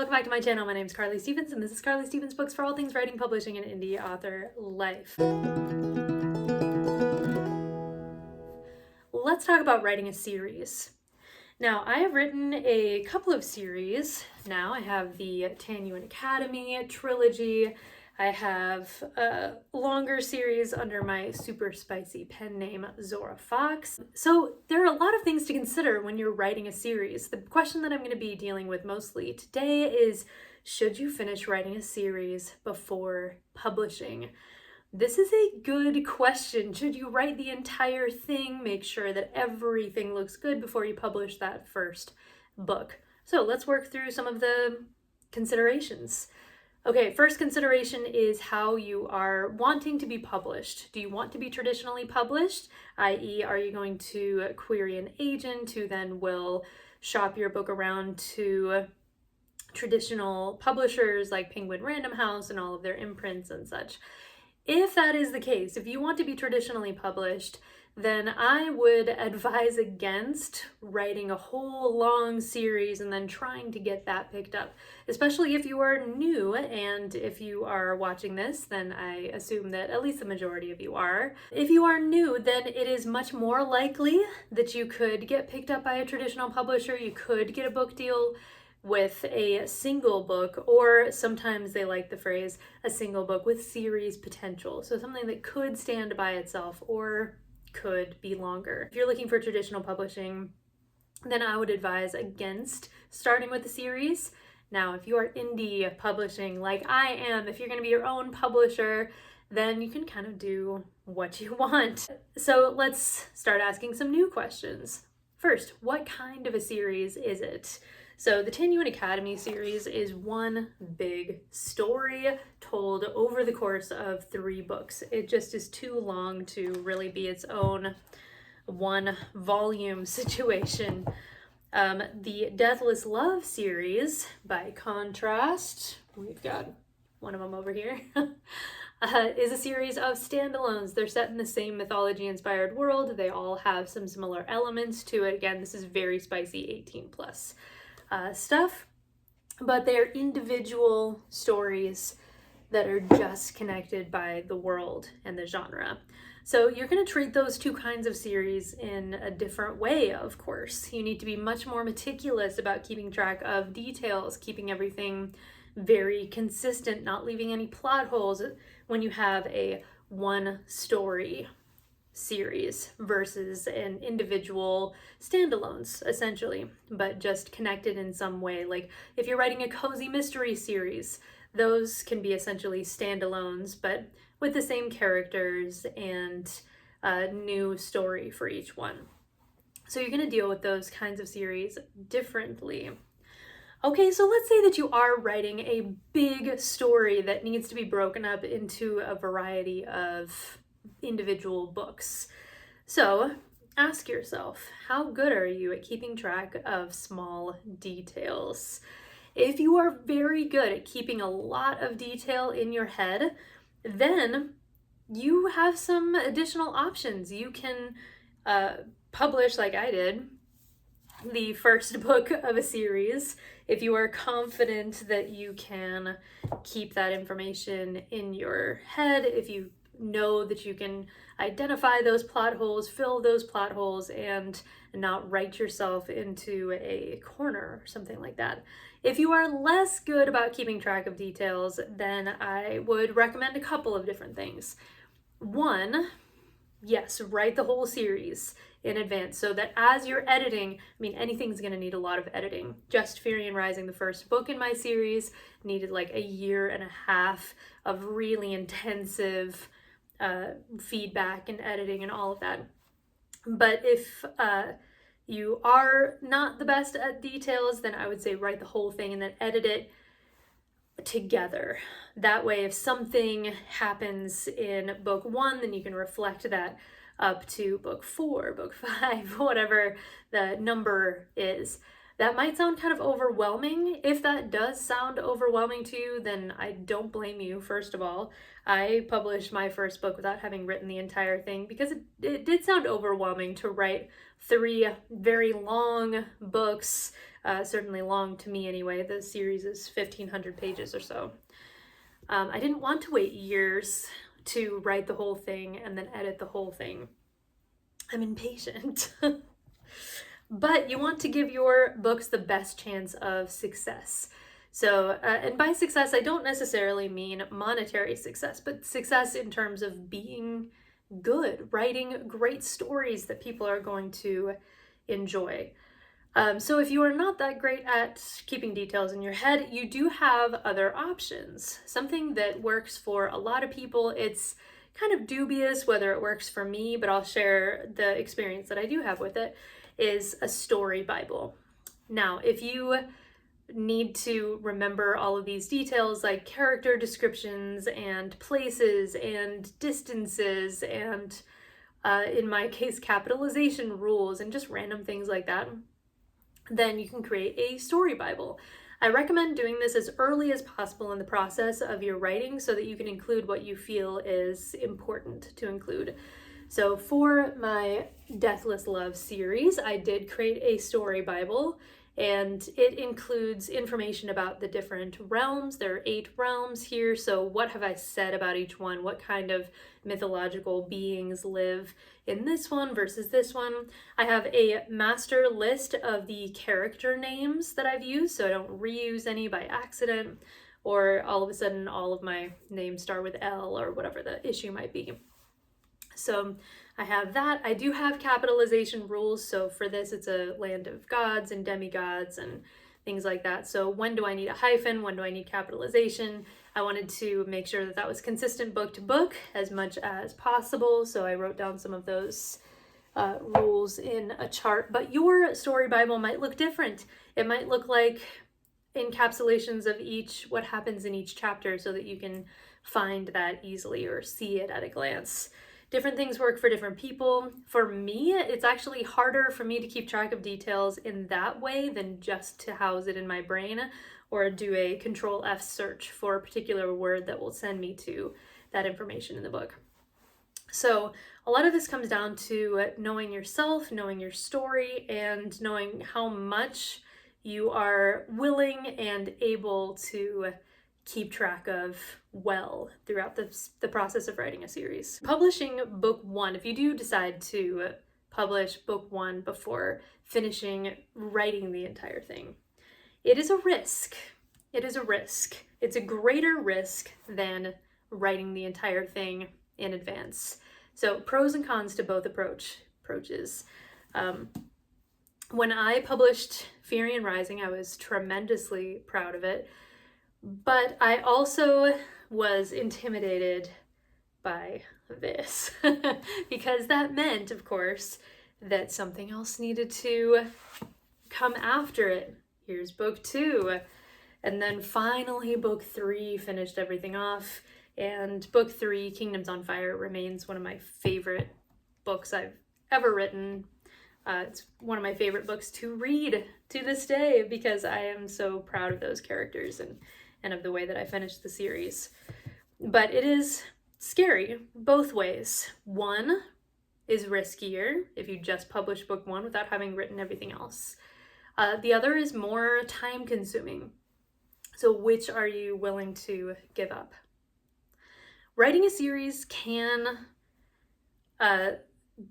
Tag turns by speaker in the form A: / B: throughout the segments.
A: welcome back to my channel. My name is Carly Stevens, and this is Carly Stevens Books for all things writing, publishing, and indie author life. Let's talk about writing a series. Now, I have written a couple of series now. I have the Tanyuan Academy trilogy. I have a longer series under my super spicy pen name, Zora Fox. So there are a lot of things to consider when you're writing a series. The question that I'm going to be dealing with mostly today is, should you finish writing a series before publishing? This is a good question. Should you write the entire thing? Make sure that everything looks good before you publish that first book. So let's work through some of the considerations. Okay, first consideration is how you are wanting to be published. Do you want to be traditionally published? i.e., are you going to query an agent who then will shop your book around to traditional publishers like Penguin Random House and all of their imprints and such? If that is the case, if you want to be traditionally published, then I would advise against writing a whole long series and then trying to get that picked up, especially if you are new. And if you are watching this, then I assume that at least the majority of you are. If you are new, then it is much more likely that you could get picked up by a traditional publisher. You could get a book deal with a single book, or sometimes they like the phrase a single book with series potential. So something that could stand by itself or could be longer. If you're looking for traditional publishing, then I would advise against starting with a series. Now, if you are indie publishing like I am, if you're going to be your own publisher, then you can kind of do what you want. So let's start asking some new questions. First, what kind of a series is it? So the Tanyuan Academy series is one big story told over the course of 3 books. It just is too long to really be its own one volume situation. The Deathless Love series, by contrast, we've got one of them over here, is a series of standalones. They're set in the same mythology-inspired world. They all have some similar elements to it. Again, this is very spicy 18 plus. Stuff, but they're individual stories that are just connected by the world and the genre. So you're going to treat those two kinds of series in a different way, of course. You need to be much more meticulous about keeping track of details, keeping everything very consistent, not leaving any plot holes when you have a one story series versus an individual standalones, essentially, but just connected in some way. Like if you're writing a cozy mystery series, those can be essentially standalones, but with the same characters and a new story for each one. So you're going to deal with those kinds of series differently. Okay, so let's say that you are writing a big story that needs to be broken up into a variety of individual books. So ask yourself, how good are you at keeping track of small details? If you are very good at keeping a lot of detail in your head, then you have some additional options. You can publish, like I did, the first book of a series if you are confident that you can keep that information in your head, if you know that you can identify those plot holes, fill those plot holes, and not write yourself into a corner or something like that. If you are less good about keeping track of details, then I would recommend a couple of different things. One, yes, write the whole series in advance so that as you're editing, anything's going to need a lot of editing. Just Fury and Rising, the first book in my series, needed like a year and a half of really intensive feedback and editing and all of that. But if you are not the best at details, then I would say write the whole thing and then edit it together. That way, if something happens in book 1, then you can reflect that up to book 4, book 5, whatever the number is. That might sound kind of overwhelming. If that does sound overwhelming to you, then I don't blame you, first of all. I published my first book without having written the entire thing because it did sound overwhelming to write 3 very long books certainly long to me anyway. The series is 1,500 pages or so. I didn't want to wait years to write the whole thing and then edit the whole thing. I'm impatient. But you want to give your books the best chance of success. So, and by success, I don't necessarily mean monetary success, but success in terms of being good, writing great stories that people are going to enjoy. So if you are not that great at keeping details in your head, you do have other options. Something that works for a lot of people. It's kind of dubious whether it works for me, but I'll share the experience that I do have with it, is a story Bible. Now, if you need to remember all of these details like character descriptions and places and distances and in my case capitalization rules and just random things like that, then you can create a story Bible. I recommend doing this as early as possible in the process of your writing so that you can include what you feel is important to include. So for my Deathless Love series, I did create a story Bible, and it includes information about the different realms. There are 8 realms here, so what have I said about each one? What kind of mythological beings live in this one versus this one? I have a master list of the character names that I've used, so I don't reuse any by accident, or all of a sudden all of my names start with L or whatever the issue might be. So I have that. I do have capitalization rules. So for this, it's a land of gods and demigods and things like that. So when do I need a hyphen? When do I need capitalization? I wanted to make sure that that was consistent book to book as much as possible. So I wrote down some of those rules in a chart. But your story Bible might look different. It might look like encapsulations of what happens in each chapter so that you can find that easily or see it at a glance. Different things work for different people. For me, it's actually harder for me to keep track of details in that way than just to house it in my brain or do a Control F search for a particular word that will send me to that information in the book. So a lot of this comes down to knowing yourself, knowing your story, and knowing how much you are willing and able to keep track of well throughout the process of writing a series. Publishing book 1, if you do decide to publish book 1 before finishing writing the entire thing, it is a risk. It is a risk. It's a greater risk than writing the entire thing in advance. So pros and cons to both approaches. When I published Furion Rising, I was tremendously proud of it. But I also was intimidated by this because that meant, of course, that something else needed to come after it. Here's book 2. And then finally book 3 finished everything off. And book 3, Kingdoms on Fire, remains one of my favorite books I've ever written. It's one of my favorite books to read to this day because I am so proud of those characters and of the way that I finished the series. But it is scary both ways. One is riskier if you just publish book 1 without having written everything else. The other is more time consuming. So which are you willing to give up? Writing a series can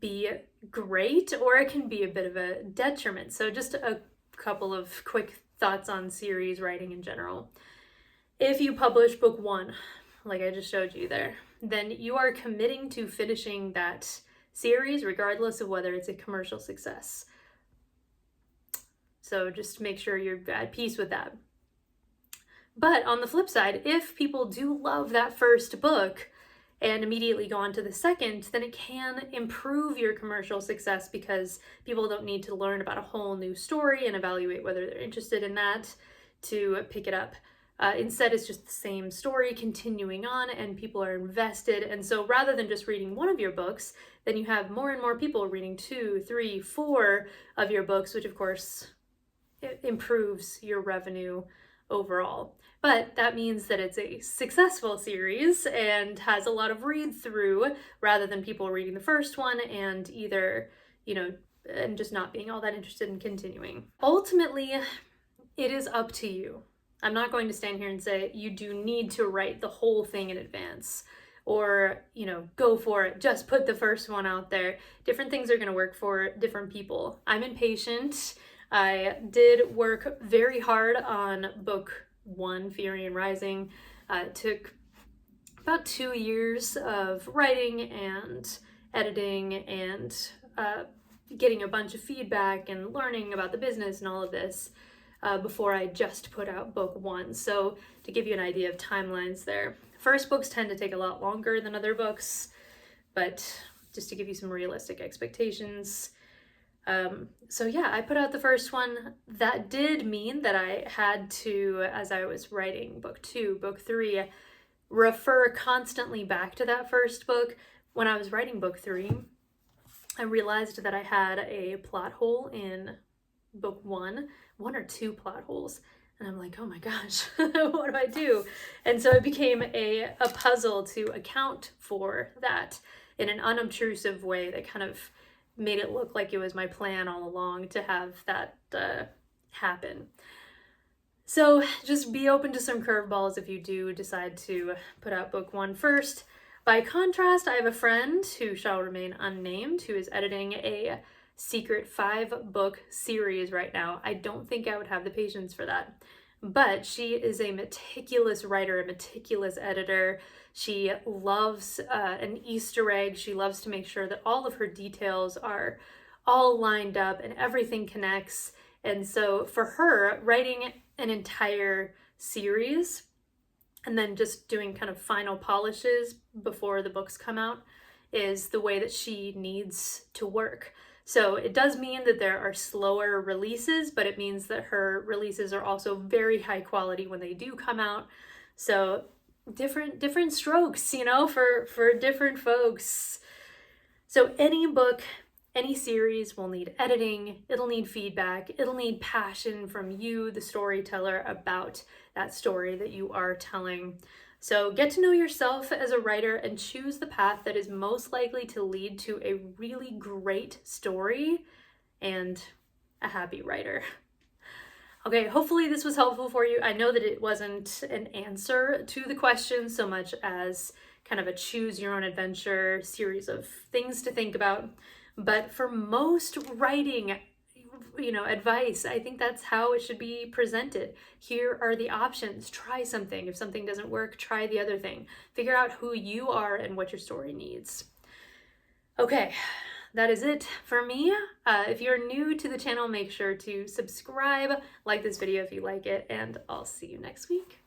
A: be great, or it can be a bit of a detriment. So just a couple of quick thoughts on series writing in general. If you publish book 1, like I just showed you there, then you are committing to finishing that series regardless of whether it's a commercial success. So just make sure you're at peace with that. But on the flip side, if people do love that first book and immediately go on to the second, then it can improve your commercial success because people don't need to learn about a whole new story and evaluate whether they're interested in that to pick it up. Instead, it's just the same story continuing on and people are invested. And so rather than just reading one of your books, then you have more and more people reading 2, 3, 4 of your books, which of course it improves your revenue overall. But that means that it's a successful series and has a lot of read through rather than people reading the first one and either, and just not being all that interested in continuing. Ultimately, it is up to you. I'm not going to stand here and say you do need to write the whole thing in advance, or, you know, go for it, just put the first one out there. Different things are going to work for different people. I'm impatient. I did work very hard on book 1, Fury and Rising. It took about 2 years of writing and editing and getting a bunch of feedback and learning about the business and all of this before I just put out book 1. So to give you an idea of timelines there, first books tend to take a lot longer than other books, but just to give you some realistic expectations. So yeah, I put out the first one. That did mean that I had to, as I was writing book 2, book 3, refer constantly back to that first book. When I was writing book 3, I realized that I had a plot hole in book 1 or 2 plot holes. And I'm like, oh my gosh, what do I do? And so it became a puzzle to account for that in an unobtrusive way that kind of made it look like it was my plan all along to have that happen. So just be open to some curveballs if you do decide to put out book 1 first. By contrast, I have a friend who shall remain unnamed who is editing a secret 5-book series right now. I don't think I would have the patience for that. But she is a meticulous writer, a meticulous editor. She loves an Easter egg. She loves to make sure that all of her details are all lined up and everything connects. And so for her, writing an entire series and then just doing kind of final polishes before the books come out is the way that she needs to work. So it does mean that there are slower releases, but it means that her releases are also very high quality when they do come out. So different strokes, you know, for different folks. So any book, any series will need editing, it'll need feedback, it'll need passion from you, the storyteller, about that story that you are telling. So get to know yourself as a writer and choose the path that is most likely to lead to a really great story and a happy writer. Okay, hopefully this was helpful for you. I know that it wasn't an answer to the question so much as kind of a choose your own adventure series of things to think about. But for most writing, you know, advice, I think that's how it should be presented. Here are the options. Try something. If something doesn't work, try the other thing. Figure out who you are and what your story needs. Okay, that is it for me. If you're new to the channel, make sure to subscribe, like this video if you like it, and I'll see you next week.